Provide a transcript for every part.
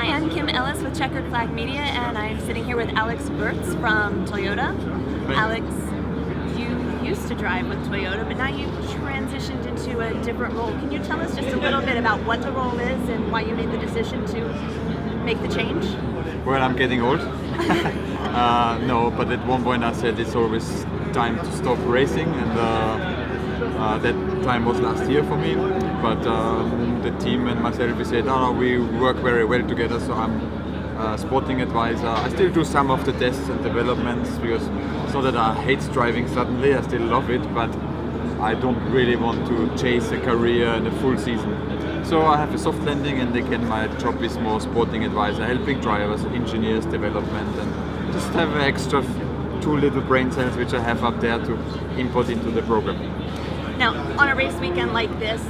I'm Kim Ellis with Checkered Flag Media, and I'm sitting here with Alex Wurz from Toyota. Hi. Alex, you used to drive with Toyota, but now you've transitioned into a different role. Can you tell us just a little bit about what the role is and why you made the decision to make the change? Well, I'm getting old. No, but at one point I said it's always time to stop racing, and that time was last year for me. But the team and myself, we said, oh, we work very well together, so I'm sporting advisor. I still do some of the tests and developments, because it's not that I hate driving suddenly, I still love it, but I don't really want to chase a career in a full season. So I have a soft landing, and again my job is more sporting advisor, helping drivers, engineers, development, and just have an extra 2 little brain cells which I have up there to input into the program. Now, on a race weekend like this,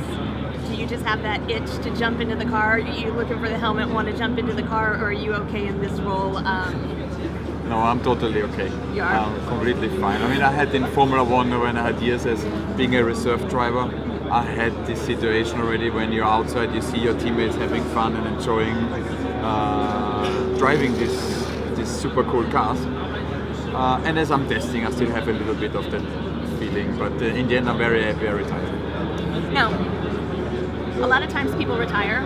do you just have that itch to jump into the car? Are you looking for the helmet, want to jump into the car, or are you okay in this role? No, I'm totally okay. You are? I'm completely fine. I mean, I had in Formula 1 when I had years as being a reserve driver, I had this situation already when you're outside, you see your teammates having fun and enjoying driving these super cool cars. And as I'm testing, I still have a little bit of that feeling, but in the end I'm very happy I retired. Now, a lot of times people retire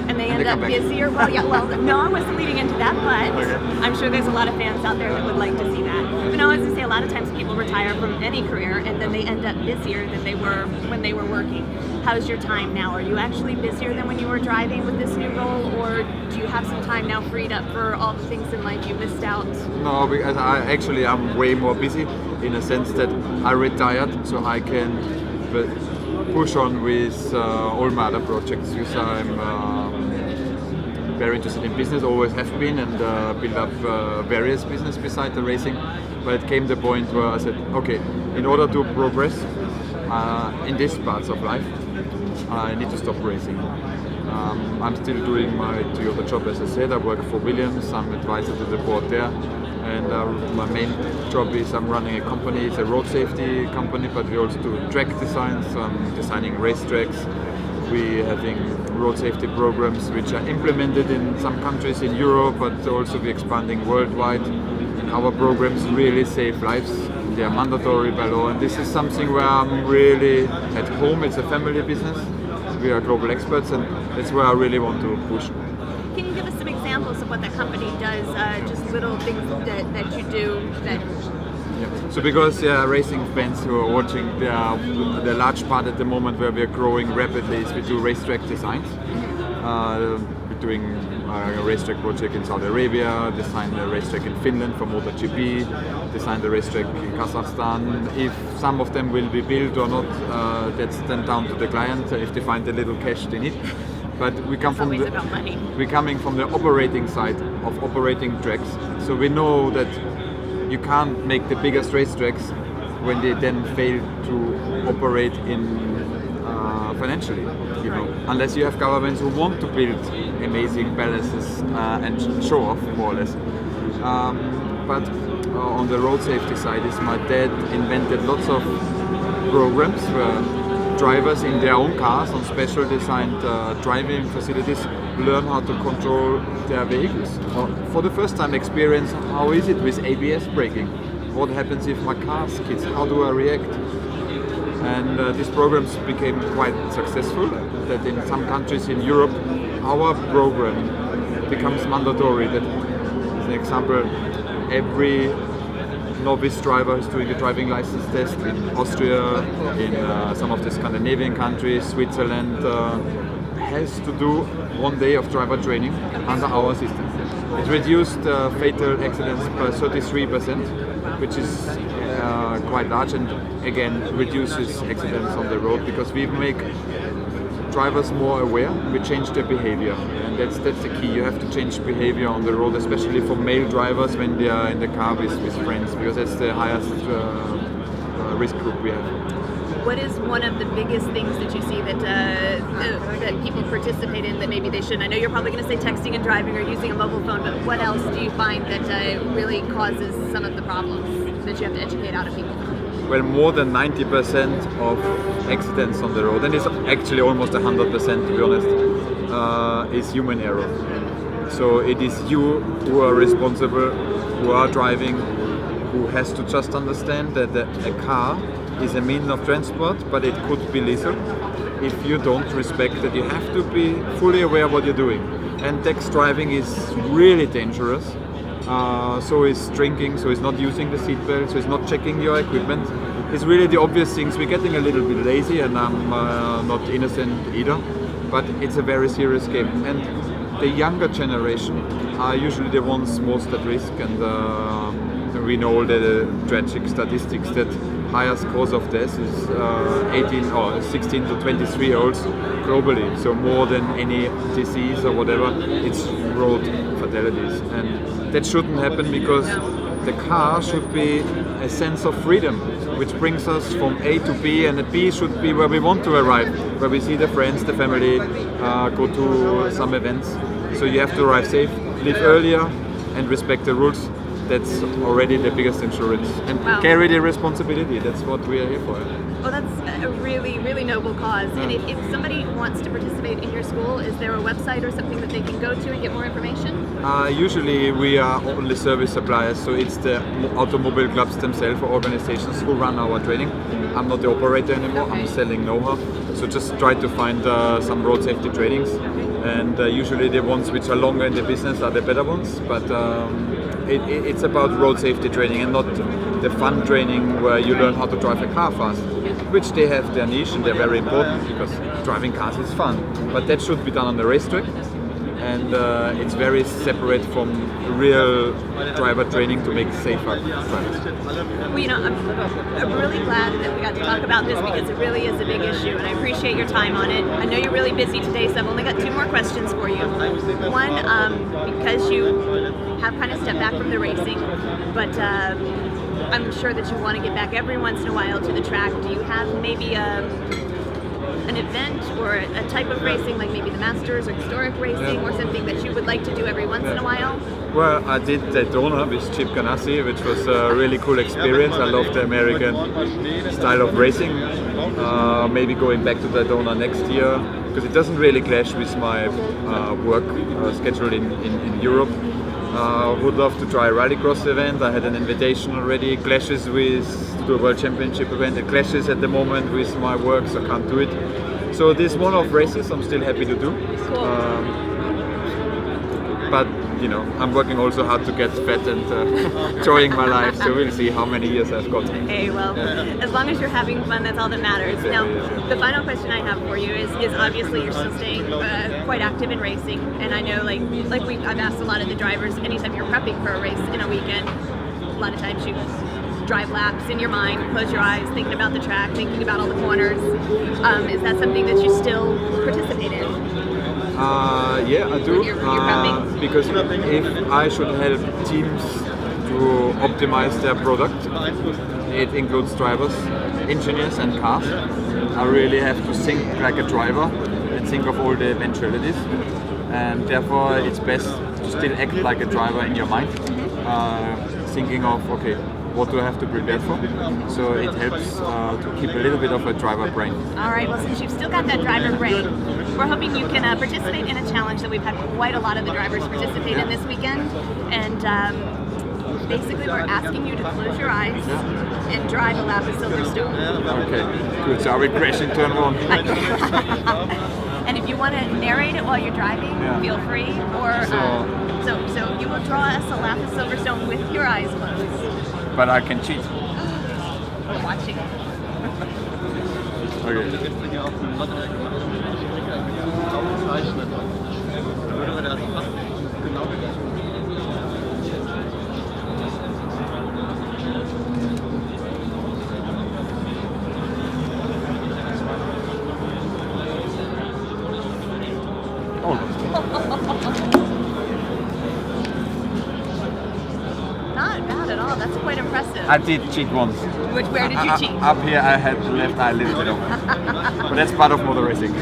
and they end up come back. busier. Well, yeah, well, no, I wasn't leading into that, but Okay. I'm sure there's a lot of fans out there that would like to see that. But no, I was going to say, a lot of times people retire from any career and then they end up busier than they were when they were working. How's your time now? Are you actually busier than when you were driving with this new role, or do you have some time now freed up for all the things in life you missed out? No, because I'm way more busy in a sense that I retired, so I can push on with all my other projects, because I'm very interested in business, always have been, and build up various business beside the racing. But it came the point where I said, okay, in order to progress in these parts of life, I need to stop racing. I'm still doing my Toyota job, as I said. I work for Williams, I'm advisor to the board there, and my main job is I'm running a company. It's a road safety company, but we also do track design, so I'm designing racetracks. We're having road safety programs which are implemented in some countries in Europe, but also we're expanding worldwide. And our programs really save lives. They are mandatory by law, and this is something where I'm really at home. It's a family business. We are global experts, and that's where I really want to push. Can you give us some examples of what that company does, just little things that you do that... Yeah. So because racing fans who are watching, the large part at the moment where we're growing rapidly is we do racetrack designs. We're doing a racetrack project in Saudi Arabia, designed a racetrack in Finland for MotoGP, designed a racetrack in Kazakhstan. If some of them will be built or not, that's then down to the client if they find a little cash they need. But we're coming from the operating side of operating tracks, so we know that you can't make the biggest racetracks when they then fail to operate in financially, unless you have governments who want to build amazing palaces and show off more or less. But on the road safety side, is my dad invented lots of programs where drivers in their own cars on special designed driving facilities learn how to control their vehicles. Or for the first time experience how is it with ABS braking? What happens if my car skids? How do I react? And these programs became quite successful, that in some countries in Europe our program becomes mandatory. That, as an example, every novice driver is doing a driving license test in Austria, in some of the Scandinavian countries, Switzerland, has to do 1 day of driver training under our system. It reduced fatal accidents by 33%, which is quite large, and again reduces accidents on the road, because we make drivers more aware, we change their behavior, and that's the key. You have to change behavior on the road, especially for male drivers when they are in the car with friends, because that's the highest risk group we have. What is one of the biggest things that you see that people participate in that maybe they shouldn't? I know you're probably going to say texting and driving or using a mobile phone, but what else do you find that really causes some of the problems that you have to educate out of people? Well, more than 90% of accidents on the road, and it's actually almost 100% to be honest, is human error. So it is you who are responsible, who are driving, who has to just understand that a car is a means of transport, but it could be lethal if you don't respect that. You have to be fully aware of what you're doing. And text driving is really dangerous. So is drinking, so is not using the seatbelt, so is not checking your equipment. It's really the obvious things. We're getting a little bit lazy, and I'm not innocent either, but it's a very serious game. And the younger generation are usually the ones most at risk, and we know all the tragic statistics that highest cause of death is 18 or 16 to 23 year olds globally. So more than any disease or whatever, it's road fatalities. And that shouldn't happen, because the car should be a sense of freedom, which brings us from A to B, and the B should be where we want to arrive, where we see the friends, the family, go to some events. So you have to arrive safe, leave earlier, and respect the rules. That's already the biggest insurance. And carry the responsibility. That's what we are here for. Well, that's a really, really noble cause. And if somebody wants to participate in your school, is there a website or something that they can go to and get more information? Usually we are only service suppliers, so it's the automobile clubs themselves or organizations who run our training. I'm not the operator anymore, I'm selling know-how. So just try to find some road safety trainings. And usually the ones which are longer in the business are the better ones. But it's about road safety training and not the fun training where you learn how to drive a car fast, which they have their niche and they're very important, because driving cars is fun. But that should be done on the racetrack, and it's very separate from real driver training to make safer drivers. Well, you know, I'm really glad that we got to talk about this, because it really is a big issue, and I appreciate your time on it. I know you're really busy today, so I've only got 2 more questions for you. One, because you have kind of stepped back from the racing, but I'm sure that you want to get back every once in a while to the track. Do you have maybe an event or a type of racing, like maybe the Masters or historic racing, or something that you would like to do every once in a while? Well, I did Daytona with Chip Ganassi, which was a really cool experience. I love the American style of racing. Maybe going back to Daytona next year, because it doesn't really clash with my work schedule in Europe. Would love to try a rallycross event. I had an invitation already. Clashes with the World Championship event. It clashes at the moment with my work, so I can't do it. So this one-off races I'm still happy to do. Cool. But you know, I'm working also hard to get fat and enjoying my life. So we'll see how many years I've got. Hey, well, as long as you're having fun, that's all that matters. Now, the final question I have for you is obviously you're still staying quite active in racing, and I know I've asked a lot of the drivers, anytime you're prepping for a race in a weekend, a lot of times you drive laps in your mind, close your eyes, thinking about the track, thinking about all the corners. Is that something that you still participate in? Yeah, I do. When you're prepping? Because if I should help teams to optimize their product, it includes drivers, engineers and cars. I really have to think like a driver and think of all the eventualities, and therefore it's best to still act like a driver in your mind, thinking of, okay, what do I have to prepare for? So it helps to keep a little bit of a driver brain. All right, well, since you've still got that driver brain, we're hoping you can participate in a challenge that we've had quite a lot of the drivers participate in this weekend. And basically we're asking you to close your eyes and drive a lap of Silverstone. Okay, good. So are we crashing turn 1? And if you want to narrate it while you're driving, feel free. Or so you will draw us a lap of Silverstone with your eyes closed. But I can cheat. We're watching. Okay. Not bad at all. That's quite impressive. I did cheat once. Where did you cheat? Up here I had the left eye a little bit open. But that's part of motor racing.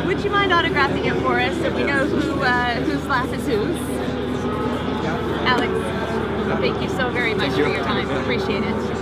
Would you mind autographing it for us so we know whose lap is whose? Alex, thank you so very much for your time. Appreciate it.